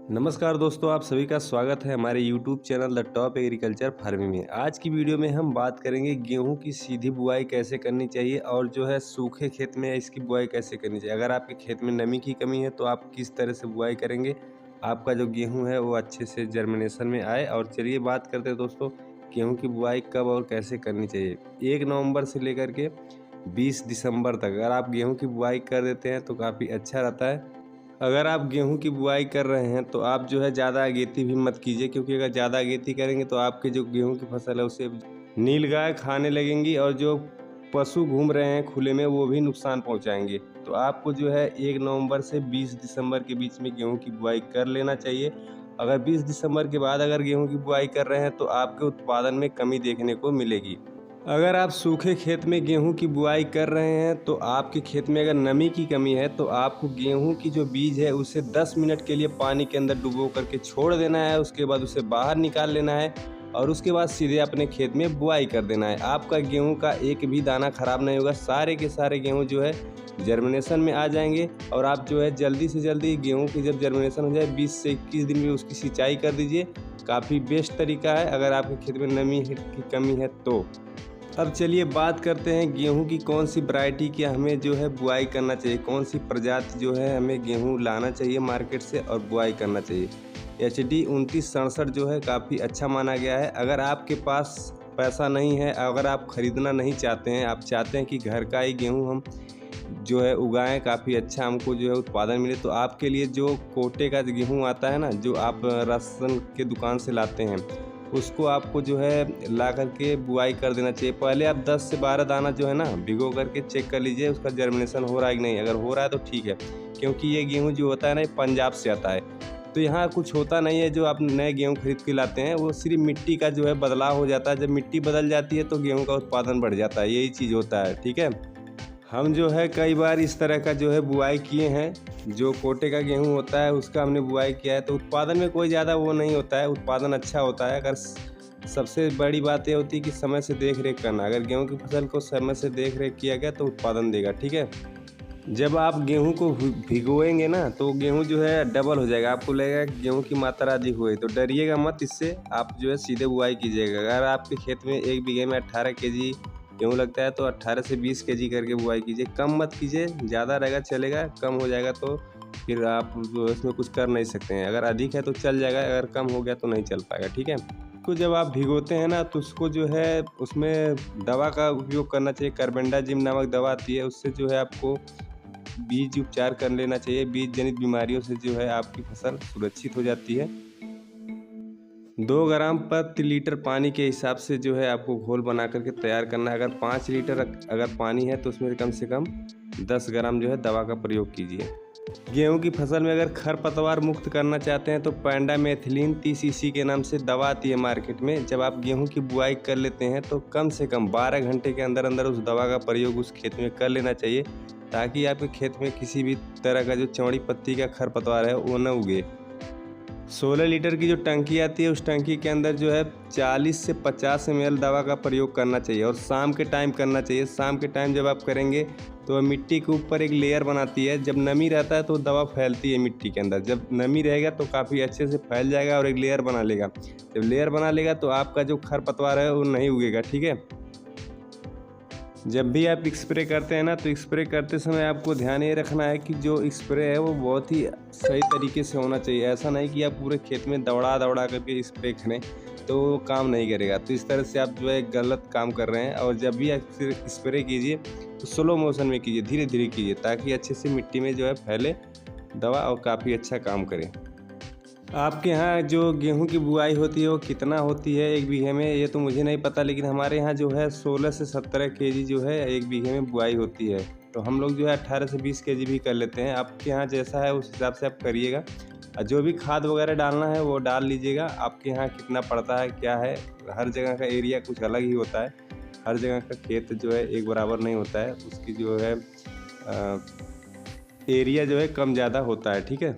नमस्कार दोस्तों, आप सभी का स्वागत है हमारे YouTube channel the top agriculture farming में। आज की वीडियो में हम बात करेंगे गेहूं की सीधी बुआई कैसे करनी चाहिए और जो है सूखे खेत में इसकी बुआई कैसे करनी चाहिए। अगर आपके खेत में नमी की कमी है तो आप किस तरह से बुआई करेंगे, आपका जो गेहूं है वो अच्छे से जर्मिनेशन में आए। और चलिए बात करते हैं दोस्तों, गेहूँ की बुआई कब और कैसे करनी चाहिए। 1 नवंबर से लेकर के 20 दिसंबर तक अगर आप गेहूँ की बुआई कर देते हैं तो काफ़ी अच्छा रहता है। अगर आप गेहूं की बुआई कर रहे हैं तो आप जो है ज़्यादा अगेती भी मत कीजिए, क्योंकि अगर ज़्यादा अगेती करेंगे तो आपके जो गेहूं की फसल है उसे नीलगाय खाने लगेंगी और जो पशु घूम रहे हैं खुले में वो भी नुकसान पहुंचाएंगे। तो आपको जो है 1 नवंबर से 20 दिसंबर के बीच में गेहूं की बुआई कर लेना चाहिए। अगर 20 दिसंबर के बाद अगर गेहूं की बुआई कर रहे हैं तो आपके उत्पादन में कमी देखने को मिलेगी। अगर आप सूखे खेत में गेहूं की बुआई कर रहे हैं तो आपके खेत में अगर नमी की कमी है तो आपको गेहूं की जो बीज है उसे 10 मिनट के लिए पानी के अंदर डुबो करके छोड़ देना है। उसके बाद उसे बाहर निकाल लेना है और उसके बाद सीधे अपने खेत में बुआई कर देना है। आपका गेहूं का एक भी दाना खराब नहीं होगा, सारे के सारे गेहूं जो है जर्मिनेशन में आ जाएंगे। और आप जो है जल्दी से जल्दी गेहूं की जब जर्मिनेशन हो जाए 20 से 21 दिन में उसकी सिंचाई कर दीजिए। काफ़ी बेस्ट तरीका है अगर आपके खेत में नमी की कमी है तो। अब चलिए बात करते हैं गेहूं की कौन सी वैरायटी की हमें जो है बुआई करना चाहिए, कौन सी प्रजाति जो है हमें गेहूं लाना चाहिए मार्केट से और बुआई करना चाहिए। HD 2967 जो है काफ़ी अच्छा माना गया है। अगर आपके पास पैसा नहीं है, अगर आप ख़रीदना नहीं चाहते हैं, आप चाहते हैं कि घर का ही गेहूँ हम जो है उगाएं, काफ़ी अच्छा हमको जो है उत्पादन मिले, तो आपके लिए जो कोटे का गेहूँ आता है ना, जो आप राशन के दुकान से लाते हैं, उसको आपको जो है ला करके बुआई कर देना चाहिए। पहले आप 10 से 12 दाना जो है ना भिगो करके चेक कर लीजिए उसका जर्मिनेशन हो रहा है कि नहीं। अगर हो रहा है तो ठीक है, क्योंकि ये गेहूं जो होता है ना पंजाब से आता है, तो यहाँ कुछ होता नहीं है। जो आप नए गेहूं खरीद के लाते हैं वो सिर्फ मिट्टी का जो है बदलाव हो जाता है। जब मिट्टी बदल जाती है तो गेहूँ का उत्पादन बढ़ जाता है, यही चीज़ होता है। ठीक है, हम जो है कई बार इस तरह का जो है बुआई किए हैं। जो कोटे का गेहूं होता है उसका हमने बुआई किया है, तो उत्पादन में कोई ज़्यादा वो नहीं होता है, उत्पादन अच्छा होता है। अगर सबसे बड़ी बात ये होती है कि समय से देख रेख करना। अगर गेहूं की फसल को समय से देख रेख किया गया तो उत्पादन देगा। ठीक है, जब आप गेहूं को भिगोएंगे ना तो गेहूं जो है डबल हो जाएगा, आपको लगेगा कि गेहूं की मात्रा अधिक हुई, तो डरिएगा मत इससे। आप जो है सीधे बुआई कीजिएगा। अगर आपके खेत में 1 बीघे में 18 केजी गेहूँ लगता है तो 18 से 20 केजी करके बुआई कीजिए। कम मत कीजिए, ज़्यादा रहेगा चलेगा, कम हो जाएगा तो फिर आप जो है उसमें कुछ कर नहीं सकते हैं। अगर अधिक है तो चल जाएगा, अगर कम हो गया तो नहीं चल पाएगा। ठीक है, तो जब आप भिगोते हैं ना तो उसको जो है उसमें दवा का उपयोग करना चाहिए। कार्बेंडाजिम नामक दवा आती है, उससे जो है आपको बीज उपचार कर लेना चाहिए। बीज जनित बीमारियों से जो है आपकी फसल सुरक्षित हो जाती है। 2 ग्राम प्रति लीटर पानी के हिसाब से जो है आपको घोल बना करके तैयार करना है। अगर 5 लीटर अगर पानी है तो उसमें कम से कम 10 ग्राम जो है दवा का प्रयोग कीजिए। गेहूं की फसल में अगर खरपतवार मुक्त करना चाहते हैं तो पेंडामेथिलीन 30 cc के नाम से दवा आती है मार्केट में। जब आप गेहूं की बुआई कर लेते हैं तो कम से कम 12 घंटे के अंदर अंदर उस दवा का प्रयोग उस खेत में कर लेना चाहिए, ताकि आपके खेत में किसी भी तरह का जो चौड़ी पत्ती का खरपतवार है वो न उगे। 16 लीटर की जो टंकी आती है उस टंकी के अंदर जो है 40 से 50 ml दवा का प्रयोग करना चाहिए और शाम के टाइम करना चाहिए। शाम के टाइम जब आप करेंगे तो मिट्टी के ऊपर एक लेयर बनाती है। जब नमी रहता है तो दवा फैलती है मिट्टी के अंदर, जब नमी रहेगा तो काफ़ी अच्छे से फैल जाएगा और एक लेयर बना लेगा। जब लेयर बना लेगा तो आपका जो खरपतवार है वो नहीं उगेगा। ठीक है, जब भी आप स्प्रे करते हैं ना तो स्प्रे करते समय आपको ध्यान ये रखना है कि जो स्प्रे है वो बहुत ही सही तरीके से होना चाहिए। ऐसा नहीं कि आप पूरे खेत में दौड़ा दौड़ा करके स्प्रे करें तो वो काम नहीं करेगा। तो इस तरह से आप जो है गलत काम कर रहे हैं। और जब भी आप स्प्रे कीजिए तो स्लो मोशन में कीजिए, धीरे धीरे कीजिए, ताकि अच्छे से मिट्टी में जो है फैले दवा और काफ़ी अच्छा काम करे। आपके यहाँ जो गेहूं की बुआई होती है वो कितना होती है 1 बीघे में, ये तो मुझे नहीं पता, लेकिन हमारे यहाँ जो है 16 से 17 केजी जो है 1 बीघे में बुआई होती है। तो हम लोग जो है 18 से 20 केजी भी कर लेते हैं। आपके यहाँ जैसा है उस हिसाब से आप करिएगा। और जो भी खाद वगैरह डालना है वो डाल लीजिएगा। आपके यहाँ कितना पड़ता है क्या है, हर जगह का एरिया कुछ अलग ही होता है। हर जगह का खेत जो है एक बराबर नहीं होता है, उसकी जो है एरिया जो है कम ज़्यादा होता है। ठीक है,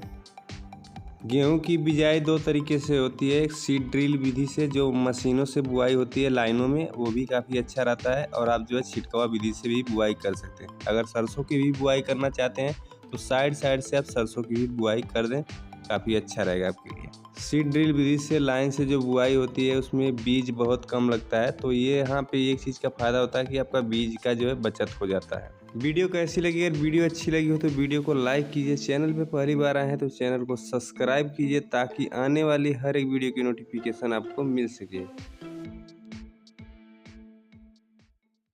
गेहूं की बिजाई 2 तरीके से होती है। एक सीड ड्रिल विधि से जो मशीनों से बुआई होती है लाइनों में, वो भी काफ़ी अच्छा रहता है। और आप जो है छिटकवा विधि से भी बुआई कर सकते हैं। अगर सरसों की भी बुआई करना चाहते हैं तो साइड साइड से आप सरसों की भी बुआई कर दें। काफ़ी अच्छा रहेगा आपके लिए। सीड ड्रिल विधि से लाइन से जो बुआई होती है उसमें बीज बहुत कम लगता है, तो ये यहाँ पे एक चीज़ का फ़ायदा होता है कि आपका बीज का जो है बचत हो जाता है। वीडियो कैसी लगी? अगर वीडियो अच्छी लगी हो तो वीडियो को लाइक कीजिए, चैनल पे पहली बार आए हैं तो चैनल को सब्सक्राइब कीजिए ताकि आने वाली हर एक वीडियो की नोटिफिकेशन आपको मिल सके।